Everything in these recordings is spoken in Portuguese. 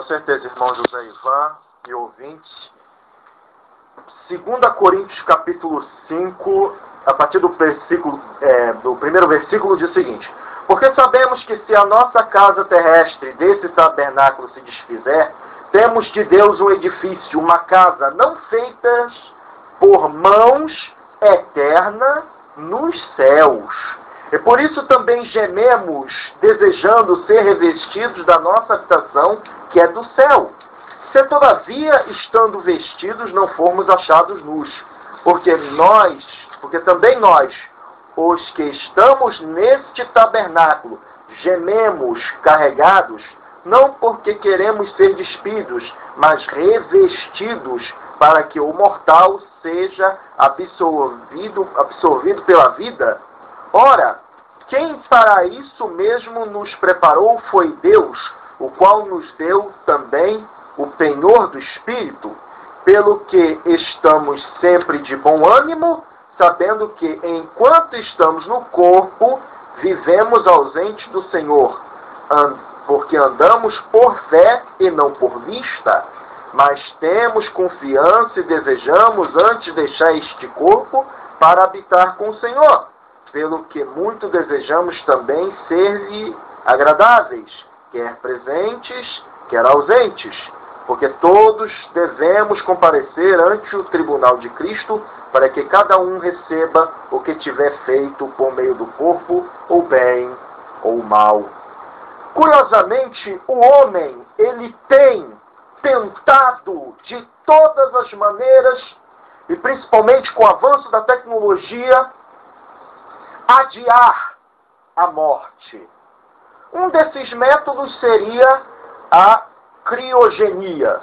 certeza, irmão José Ivan e ouvintes. 2 Coríntios capítulo 5, a partir do primeiro versículo, diz o seguinte: porque sabemos que se a nossa casa terrestre desse tabernáculo se desfizer, temos de Deus um edifício, uma casa não feita por mãos, eterna nos céus. E por isso também gememos, desejando ser revestidos da nossa habitação, que é do céu. Se todavia, estando vestidos, não formos achados nus. Porque também nós, os que estamos neste tabernáculo, gememos carregados, não porque queremos ser despidos, mas revestidos, para que o mortal seja absorvido pela vida. Ora, quem para isso mesmo nos preparou foi Deus, o qual nos deu também o penhor do Espírito, pelo que estamos sempre de bom ânimo, sabendo que enquanto estamos no corpo, vivemos ausentes do Senhor, porque andamos por fé e não por vista, mas temos confiança e desejamos antes deixar este corpo para habitar com o Senhor, pelo que muito desejamos também ser-lhe agradáveis, quer presentes, quer ausentes, porque todos devemos comparecer ante o tribunal de Cristo, para que cada um receba o que tiver feito por meio do corpo, ou bem ou mal. Curiosamente, o homem, ele tem tentado de todas as maneiras, e principalmente com o avanço da tecnologia, adiar a morte. Um desses métodos seria a criogenia.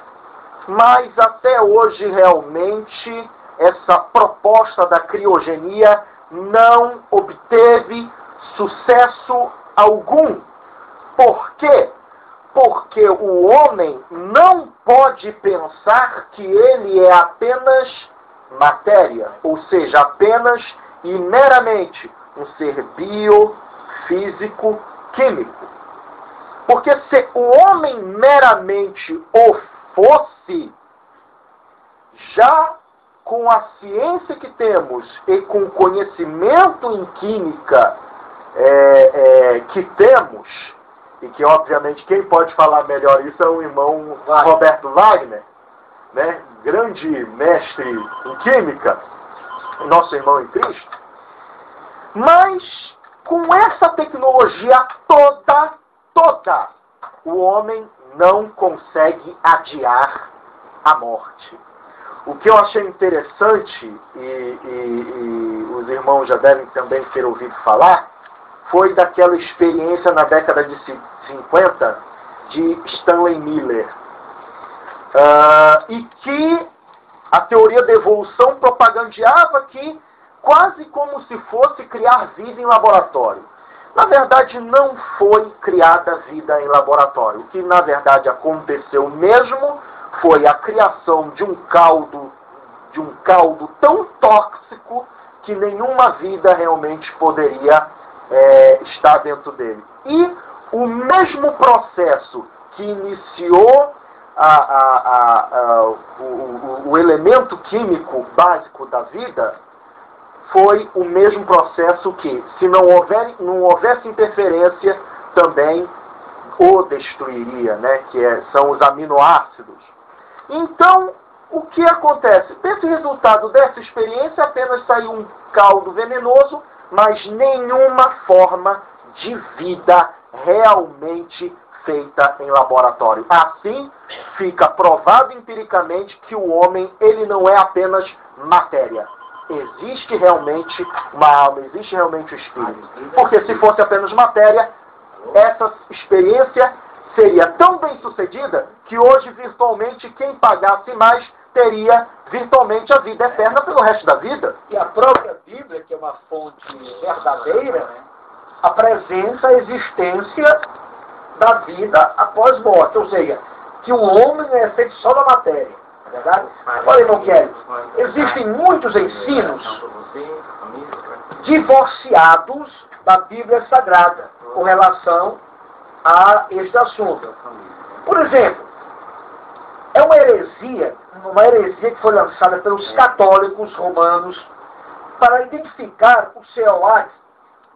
Mas até hoje, realmente, essa proposta da criogenia não obteve sucesso algum. Por quê? Porque o homem não pode pensar que ele é apenas matéria, ou seja, apenas e meramente um ser biofísico, químico. Porque se o homem meramente o fosse, já com a ciência que temos e com o conhecimento em química que temos, e que obviamente quem pode falar melhor isso é o irmão Roberto Wagner, né? Grande mestre em química, nosso irmão em Cristo. Mas com essa tecnologia toda, o homem não consegue adiar a morte. O que eu achei interessante, e os irmãos já devem também ter ouvido falar, foi daquela experiência na década de 50 de Stanley Miller. E que a teoria da evolução propagandeava que quase como se fosse criar vida em laboratório. Na verdade, não foi criada vida em laboratório. O que, na verdade, aconteceu mesmo foi a criação de um caldo tão tóxico que nenhuma vida realmente poderia estar dentro dele. E o mesmo processo que iniciou o elemento químico básico da vida foi o mesmo processo que, se não houvesse interferência, também o destruiria, né? São os aminoácidos. Então, o que acontece? Desse resultado dessa experiência, apenas saiu um caldo venenoso, mas nenhuma forma de vida realmente feita em laboratório. Assim, fica provado empiricamente que o homem, ele não é apenas matéria. Existe realmente uma alma, existe realmente o espírito. Porque se fosse apenas matéria, essa experiência seria tão bem sucedida que hoje, virtualmente, quem pagasse mais teria virtualmente a vida eterna pelo resto da vida. E a própria Bíblia, que é uma fonte verdadeira, apresenta a existência da vida após morte. Ou seja, que o homem não é feito só da matéria. Verdade? Olha, irmão Kelly, existem muitos ensinos divorciados da Bíblia Sagrada com relação a este assunto. Por exemplo, uma heresia que foi lançada pelos católicos romanos para identificar o COA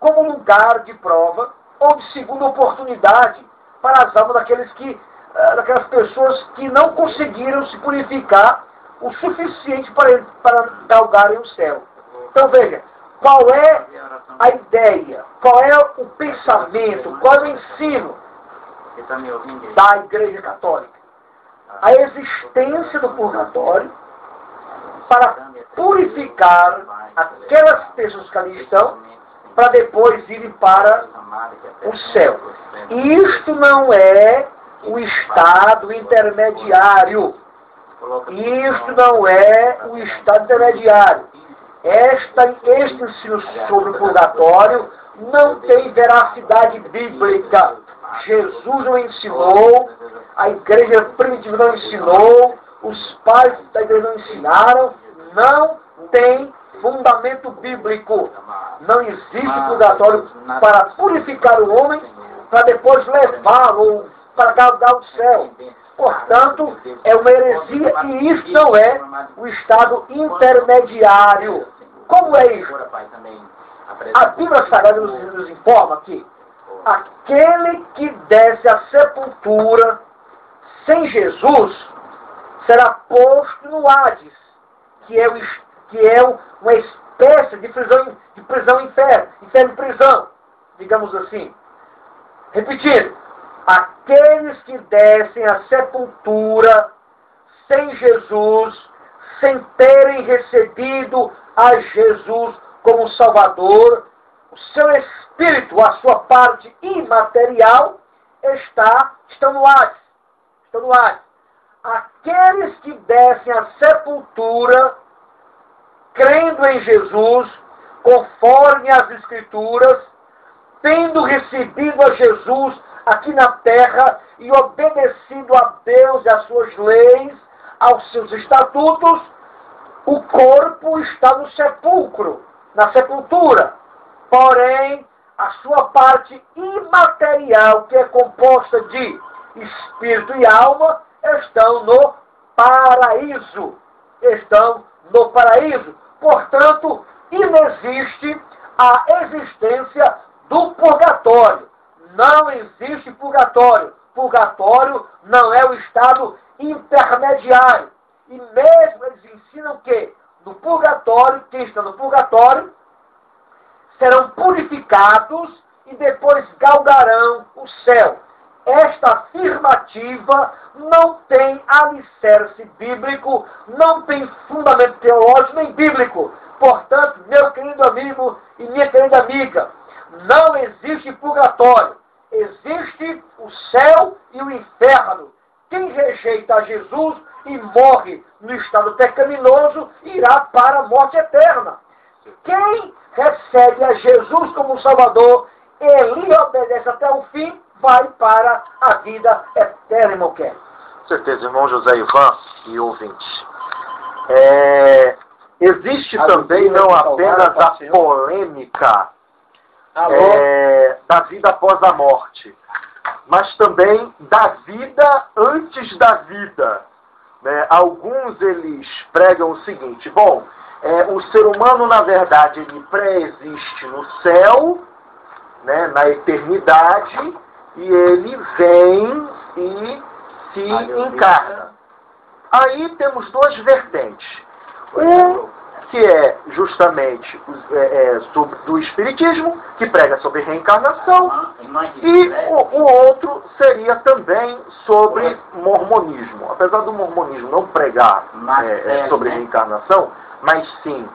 como lugar de prova ou de segunda oportunidade para as almas daquelas pessoas que não conseguiram se purificar o suficiente para galgarem o céu. Então veja, qual é a ideia, qual é o pensamento, qual é o ensino da Igreja Católica? A existência do purgatório para purificar aquelas pessoas que ali estão, para depois irem para o céu. Isto não é o estado intermediário. Isto não é o estado intermediário. Este ensino sobre o purgatório não tem veracidade bíblica. Jesus não ensinou, a igreja primitiva não ensinou, os pais da igreja não ensinaram, não tem fundamento bíblico. Não existe purgatório para purificar o homem, para depois levá-lo para galgar o céu. Portanto, é uma heresia e isso não é o estado intermediário. Como é isso? A Bíblia Sagrada nos informa que aquele que desce à sepultura sem Jesus será posto no Hades, que é uma espécie de prisão inferno de prisão, digamos assim. Repetindo, aqueles que descem à sepultura sem Jesus, sem terem recebido a Jesus como Salvador, o seu espírito, a sua parte imaterial, estão no Hades. Estão no Hades. Aqueles que descem à sepultura, crendo em Jesus, conforme as Escrituras, tendo recebido a Jesus aqui na terra e obedecido a Deus e às suas leis, aos seus estatutos, o corpo está no sepulcro, na sepultura. Porém, a sua parte imaterial, que é composta de espírito e alma, estão no paraíso. Estão no paraíso. Portanto, inexiste a existência do purgatório. Não existe purgatório. Purgatório não é o estado intermediário. E mesmo eles ensinam que no purgatório, quem está no purgatório, serão purificados e depois galgarão o céu. Esta afirmativa não tem alicerce bíblico, não tem fundamento teológico nem bíblico. Portanto, meu querido amigo e minha querida amiga, não existe purgatório. Existe o céu e o inferno. Quem rejeita a Jesus e morre no estado pecaminoso irá para a morte eterna. Quem recebe a Jesus como Salvador e lhe obedece até o fim, vai para a vida eterna, irmão Ken. Com certeza, irmão José Ivan e ouvintes. Existe também não apenas a polêmica da vida após a morte, mas também da vida antes da vida. Alguns eles pregam o seguinte: bom, o ser humano, na verdade, ele pré-existe no céu, na eternidade, e ele vem e se encarna. Aí temos duas vertentes. Um que é justamente do Espiritismo, que prega sobre reencarnação, e o outro seria também sobre mormonismo. Apesar do mormonismo não pregar sobre reencarnação, mas sim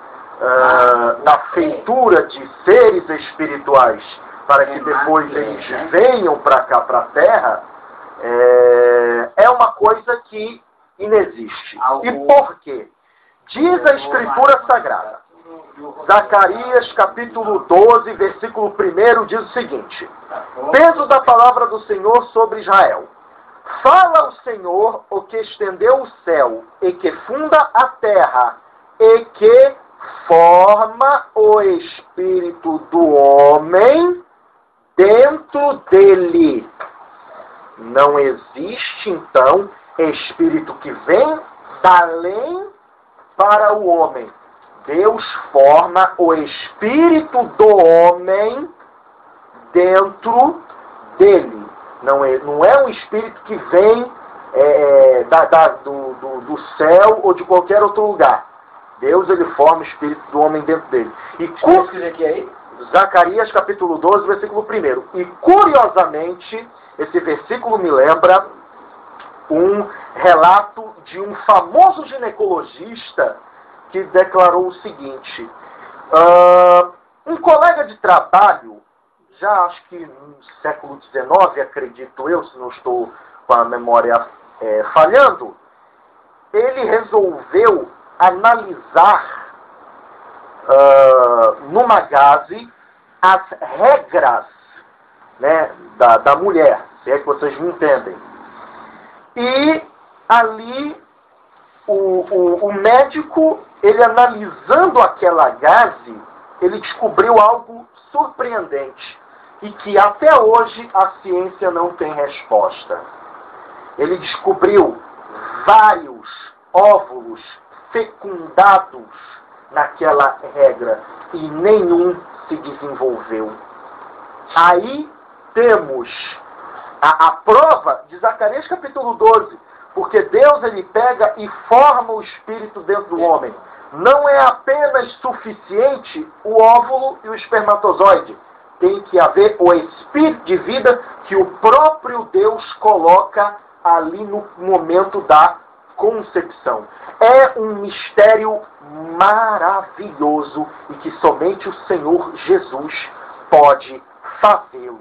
da feitura de seres espirituais para que depois eles venham para cá, para a Terra, é uma coisa que inexiste. E por quê? Diz a Escritura Sagrada, Zacarias capítulo 12, versículo 1, diz o seguinte: peso da palavra do Senhor sobre Israel. Fala o Senhor, o que estendeu o céu, e que funda a terra, e que forma o espírito do homem dentro dele. Não existe, então, espírito que vem da além para o homem. Deus forma o espírito do homem dentro dele. Não é um espírito que vem do céu ou de qualquer outro lugar. Deus, ele forma o espírito do homem dentro dele. E aqui aí? Zacarias capítulo 12, versículo 1. E curiosamente, esse versículo me lembra um relato de um famoso ginecologista que declarou o seguinte: um colega de trabalho, já acho que no século XIX, acredito eu, se não estou com a memória falhando, ele resolveu analisar numa gaze as regras, né, da mulher, se é que vocês me entendem. E ali o médico, ele analisando aquela gaze, ele descobriu algo surpreendente e que até hoje a ciência não tem resposta. Ele descobriu vários óvulos fecundados naquela regra e nenhum se desenvolveu. Aí temos a prova de Zacarias capítulo 12, porque Deus, ele pega e forma o espírito dentro do homem. Não é apenas suficiente o óvulo e o espermatozoide. Tem que haver o espírito de vida que o próprio Deus coloca ali no momento da concepção. É um mistério maravilhoso e que somente o Senhor Jesus pode fazê-lo.